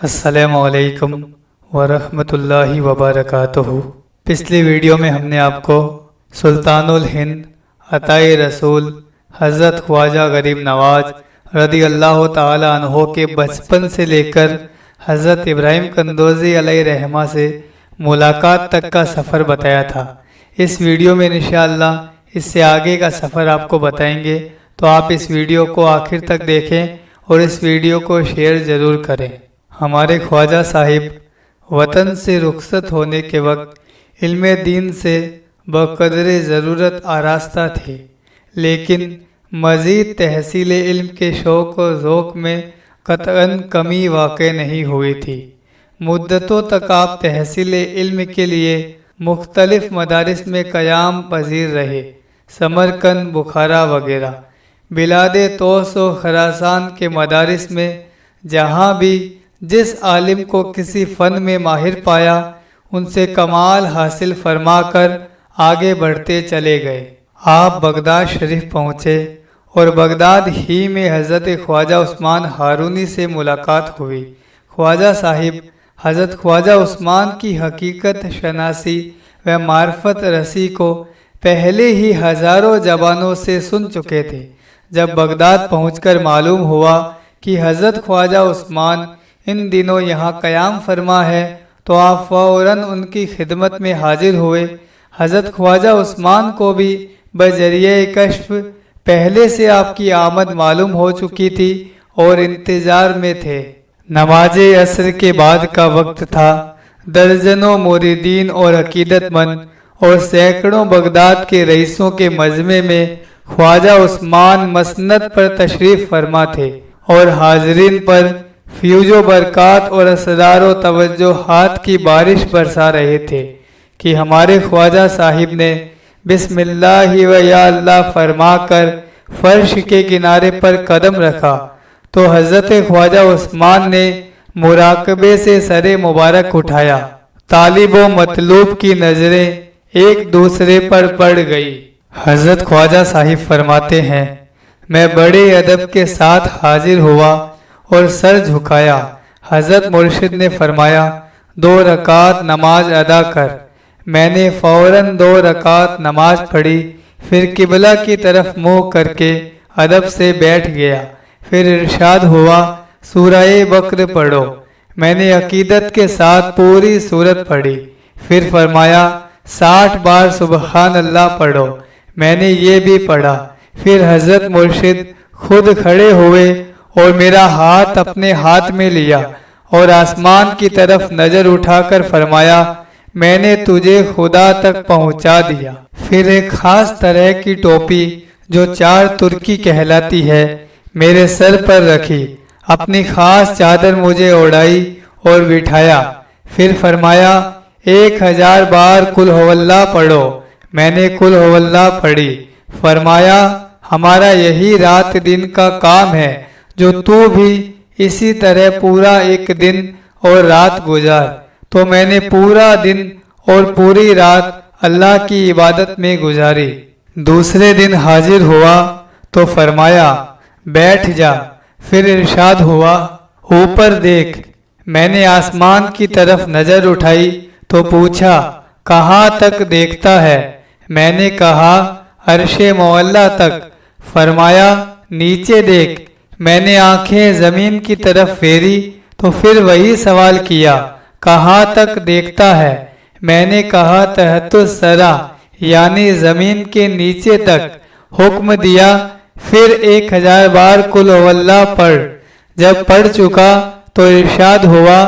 अस्सलामु अलैकुम वरहमतुल्लाहि वबरकातुहू। पिछली वीडियो में हमने आपको सुल्तानुल हिंद अताए रसूल हज़रत ख्वाजा गरीब नवाज रदी अल्लाह ताला अन्हो के बचपन से लेकर हज़रत इब्राहिम कंदोज़ी अलैहिर्रहमा से मुलाकात तक का सफ़र बताया था। इस वीडियो में इंशाअल्लाह इससे आगे का सफ़र आपको बताएंगे, तो आप इस वीडियो को आखिर तक देखें और इस वीडियो को शेयर ज़रूर करें। हमारे ख्वाजा साहिब वतन से रुखसत होने के वक्त इल्म दीन से बक़दरे ज़रूरत आरास्ता थे, लेकिन मज़ीद तहसील इल्म के शौक़ और ज़ौक़ में क़तअन कमी वाक़ई नहीं हुई थी। मुद्दतों तक आप तहसील इल्म के लिए मुख्तलिफ मदारिस में क़याम पज़ीर रहे, समरकंद, बुखारा वगैरह। बिलाद तौस और खरासान के मदारिस में जहाँ भी जिस आलिम को किसी फ़न में माहिर पाया, उनसे कमाल हासिल फरमाकर आगे बढ़ते चले गए। आप बगदाद शरीफ पहुँचे और बगदाद ही में हज़रत ख्वाजा उस्मान हारूनी से मुलाकात हुई। ख्वाजा साहिब हज़रत ख्वाजा उस्मान की हकीकत शनासी व मार्फत रसी को पहले ही हज़ारों ज़बानों से सुन चुके थे। जब बगदाद पहुंचकर मालूम हुआ कि हज़रत ख्वाजा उस्मान इन दिनों यहाँ क़याम फरमा है, तो आप फ़ौरन उनकी खिदमत में हाजिर हुए। हज़रत ख्वाजा उस्मान को भी बजरिए कश्फ पहले से आपकी आमद मालूम हो चुकी थी और इंतज़ार में थे। नमाज असर के बाद का वक्त था। दर्जनों मुरीदीन और अकीदतमंद और सैकड़ों बगदाद के रईसों के मजमे में ख्वाजा उस्मान मसनद पर तशरीफ़ फरमा थे और हाजरीन पर फ्यूजो बरक़ात और असरार व तवज्जुहात की बारिश बरसा रहे थे कि हमारे ख्वाजा साहिब ने बिस्मिल्लाहि व या अल्लाह फरमाकर फर्श के किनारे पर कदम रखा, तो हज़रत ख्वाजा उस्मान ने मुराकबे से सरे मुबारक उठाया। तालिब व मतलूब की नज़रें एक दूसरे पर पड़ गई। हज़रत ख्वाजा साहिब फरमाते हैं, मैं बड़े अदब के साथ हाजिर हुआ और सर झुकाया। हज़रत मुर्शिद ने फरमाया, 2 रकात नमाज अदा कर। मैंने फ़ौरन 2 रकात नमाज पढ़ी, फिर किबला की तरफ मुँह करके अदब से बैठ गया। फिर इरशाद हुआ, सूरह बकरा पढ़ो। मैंने अकीदत के साथ पूरी सूरत पढ़ी। फिर फरमाया, 60 बार सुबहान अल्लाह पढ़ो। मैंने ये भी पढ़ा। फिर हज़रत मुर्शिद खुद खड़े हुए और मेरा हाथ अपने हाथ में लिया और आसमान की तरफ नज़र उठाकर फरमाया, मैंने तुझे खुदा तक पहुंचा दिया। फिर एक ख़ास तरह की टोपी जो 4 तुर्की कहलाती है मेरे सर पर रखी, अपनी ख़ास चादर मुझे ओढ़ाई और बिठाया। फिर फरमाया, 1000 बार कुल हुवल्लाह पढ़ो। मैंने कुल हुवल्लाह पढ़ी। फरमाया, हमारा यही रात दिन का काम है, जो तू भी इसी तरह पूरा एक दिन और रात गुजार। तो मैंने पूरा दिन और पूरी रात अल्लाह की इबादत में गुजारी। दूसरे दिन हाजिर हुआ तो फरमाया, बैठ जा। फिर इरशाद हुआ, ऊपर देख। मैंने आसमान की तरफ नज़र उठाई तो पूछा, कहाँ तक देखता है? मैंने कहा, अर्शे मौला तक। फरमाया, नीचे देख। मैंने आंखें ज़मीन की तरफ फेरी तो फिर वही सवाल किया, कहाँ तक देखता है? मैंने कहा, तहतुस सरा, यानी ज़मीन के नीचे तक। हुक्म दिया, फिर 1000 बार कुल हुवल्लाह पढ़। जब पढ़ चुका तो इरशाद हुआ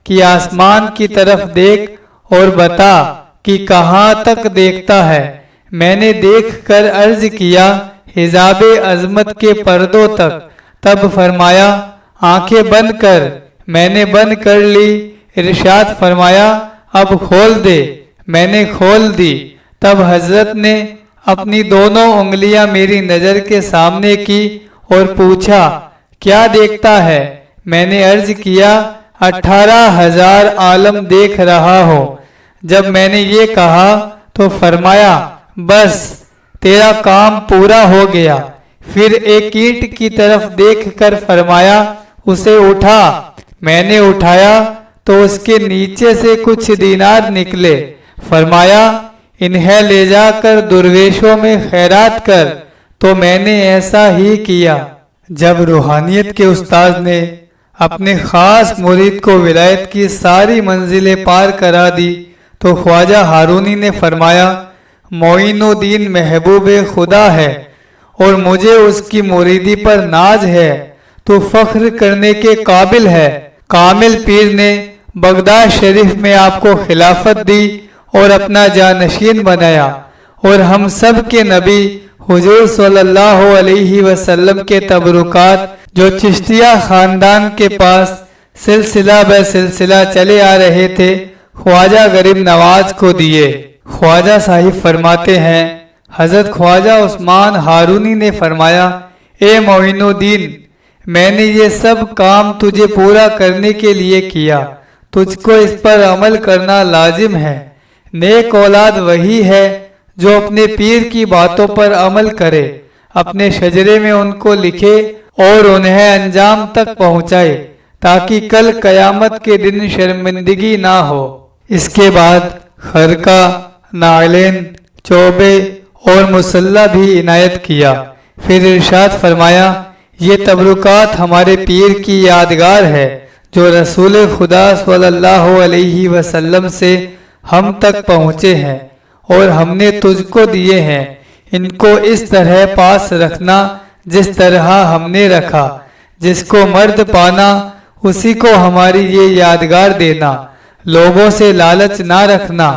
कि आसमान की तरफ देख और बता कि कहाँ तक देखता है। मैंने देखकर अर्ज किया, हिजाबे अज़मत के पर्दों तक। तब फरमाया, आंखें बंद कर। मैंने बंद कर ली। इरशाद फरमाया, अब खोल दे। मैंने खोल दी। तब हजरत ने अपनी दोनों उंगलियां मेरी नज़र के सामने की और पूछा, क्या देखता है? मैंने अर्ज किया, 18,000 आलम देख रहा हो। जब मैंने ये कहा तो फरमाया, बस तेरा काम पूरा हो गया। फिर एक ईंट की तरफ देखकर फरमाया, उसे उठा। میں نے اٹھایا تو اس کے نیچے سے کچھ دینار نکلے۔ فرمایا انہیں لے جا کر درویشوں میں خیرات کر، تو میں نے ایسا ہی کیا۔ جب روحانیت کے استاذ نے اپنے خاص مرید کو ولایت کی ساری منزلیں پار کرا دی تو خواجہ ہارونی نے فرمایا معین الدین محبوب خدا ہے اور مجھے اس کی مریدی پر ناز ہے، تو فخر کرنے کے قابل ہے۔ کامل پیر نے بغداد شریف میں آپ کو خلافت دی اور اپنا جانشین بنایا، اور ہم سب کے نبی حضور صلی اللہ علیہ وسلم کے تبرکات جو چشتیہ خاندان کے پاس سلسلہ بہ سلسلہ چلے آ رہے تھے خواجہ غریب نواز کو دیے۔ خواجہ صاحب فرماتے ہیں حضرت خواجہ عثمان ہارونی نے فرمایا اے معین الدین، میں نے یہ سب کام تجھے پورا کرنے کے لیے کیا، تجھ کو اس پر عمل کرنا لازم ہے۔ نیک اولاد وہی ہے جو اپنے پیر کی باتوں پر عمل کرے، اپنے شجرے میں ان کو لکھے اور انہیں انجام تک پہنچائے تاکہ کل قیامت کے دن شرمندگی نہ ہو۔ اس کے بعد خرقہ، نعلین، چوبے اور مسلح بھی عنایت کیا۔ پھر ارشاد فرمایا یہ تبرکات ہمارے پیر کی یادگار ہے جو رسول خدا صلی اللہ علیہ وسلم سے ہم تک پہنچے ہیں اور ہم نے تجھ کو دیے ہیں، ان کو اس طرح پاس رکھنا جس طرح ہم نے رکھا، جس کو مرد پانا اسی کو ہماری یہ یادگار دینا، لوگوں سے لالچ نہ رکھنا،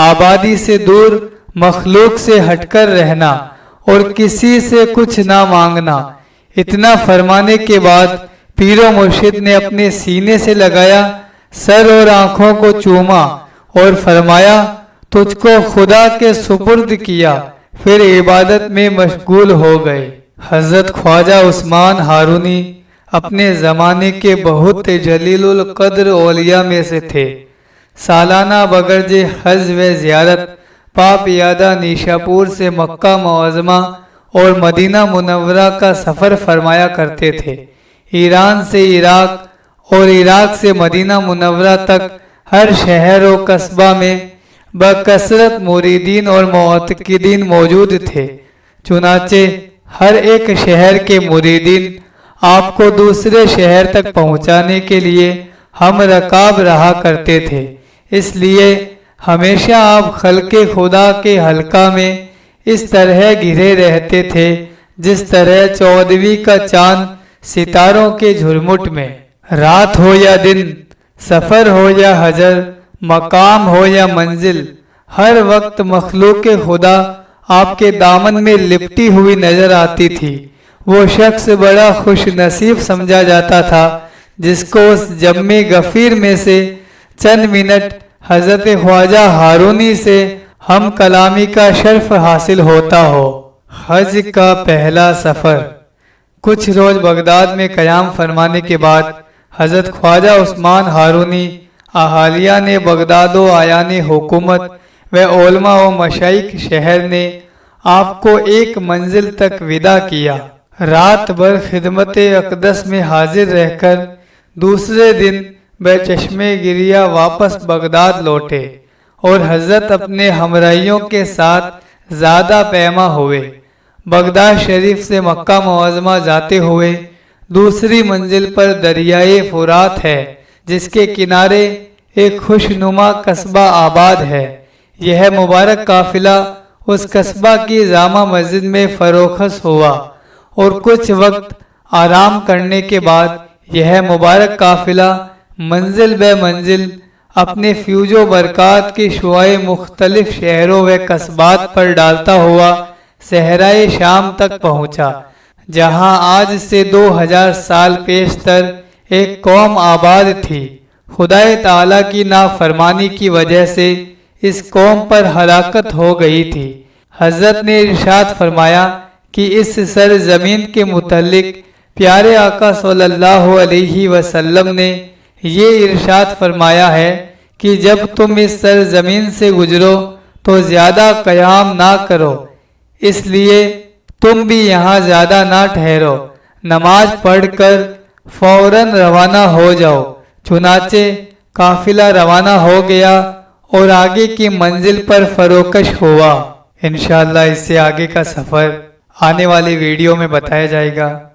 آبادی سے دور مخلوق سے ہٹ کر رہنا اور کسی سے کچھ نہ مانگنا۔ اتنا فرمانے کے بعد پیر و مرشد نے اپنے سینے سے لگایا، سر اور آنکھوں کو چوما اور فرمایا تجھ کو خدا کے سپرد کیا، پھر عبادت میں مشغول ہو گئے۔ حضرت خواجہ عثمان ہارونی اپنے زمانے کے بہت جلیل القدر اولیاء میں سے تھے۔ سالانہ بگرج حج و زیارت پاپ یادہ نیشاپور سے مکہ معظمہ اور مدینہ منورہ کا سفر فرمایا کرتے تھے۔ ایران سے عراق اور عراق سے مدینہ منورہ تک ہر شہر و قصبہ میں بکثرت مریدین اور معتقدین موجود تھے، چنانچہ ہر ایک شہر کے مریدین آپ کو دوسرے شہر تک پہنچانے کے لیے ہم رکاب رہا کرتے تھے، اس لیے ہمیشہ آپ خلق خدا کے حلقہ میں اس طرح گھرے رہتے تھے جس طرح 14ویں کا چاند ستاروں کے جھرمٹ میں۔ رات ہو یا دن، سفر ہو یا حضر، مقام ہو یا منزل، ہر وقت مخلوق خدا آپ کے دامن میں لپٹی ہوئی نظر آتی تھی۔ وہ شخص بڑا خوش نصیب سمجھا جاتا تھا جس کو اس جم غفیر میں سے چند منٹ حضرت خواجہ ہارونی سے ہم کلامی کا شرف حاصل ہوتا ہو۔ حج کا پہلا سفر۔ کچھ روز بغداد میں قیام فرمانے کے بعد حضرت خواجہ عثمان ہارونی اہالیہ نے بغداد و آیان حکومت و علماء و مشائخ شہر نے آپ کو ایک منزل تک وداع کیا۔ رات بھر خدمت اقدس میں حاضر رہ کر دوسرے دن بے چشمے گریہ واپس بغداد لوٹے اور حضرت اپنے ہمراہیوں کے ساتھ زیادہ پیما ہوئے۔ بغداد شریف سے مکہ معظمہ جاتے ہوئے دوسری منزل پر دریائے فرات ہے جس کے کنارے ایک خوشنما قصبہ آباد ہے۔ یہ مبارک قافلہ اس قصبہ کی جامع مسجد میں فروخت ہوا اور کچھ وقت آرام کرنے کے بعد یہ مبارک قافلہ منزل بے منزل اپنے فیوز و برکات کی شعاعیں مختلف شہروں و قصبات پر ڈالتا ہوا صحرائے شام تک پہنچا، جہاں آج سے 2000 سال پیشتر ایک قوم آباد تھی۔ خدائے تعالیٰ کی نافرمانی کی وجہ سے اس قوم پر ہلاکت ہو گئی تھی۔ حضرت نے ارشاد فرمایا کہ اس سرزمین کے متعلق پیارے آقا صلی اللہ علیہ وسلم نے یہ ارشاد فرمایا ہے کہ جب تم اس سرزمین سے گزرو تو زیادہ قیام نہ کرو، اس لیے تم بھی یہاں زیادہ نہ ٹھہرو، نماز پڑھ کر فوراً روانہ ہو جاؤ، چنانچہ قافلہ روانہ ہو گیا اور آگے کی منزل پر فروکش ہوا۔ انشاءاللہ اس سے آگے کا سفر آنے والی ویڈیو میں بتایا جائے گا۔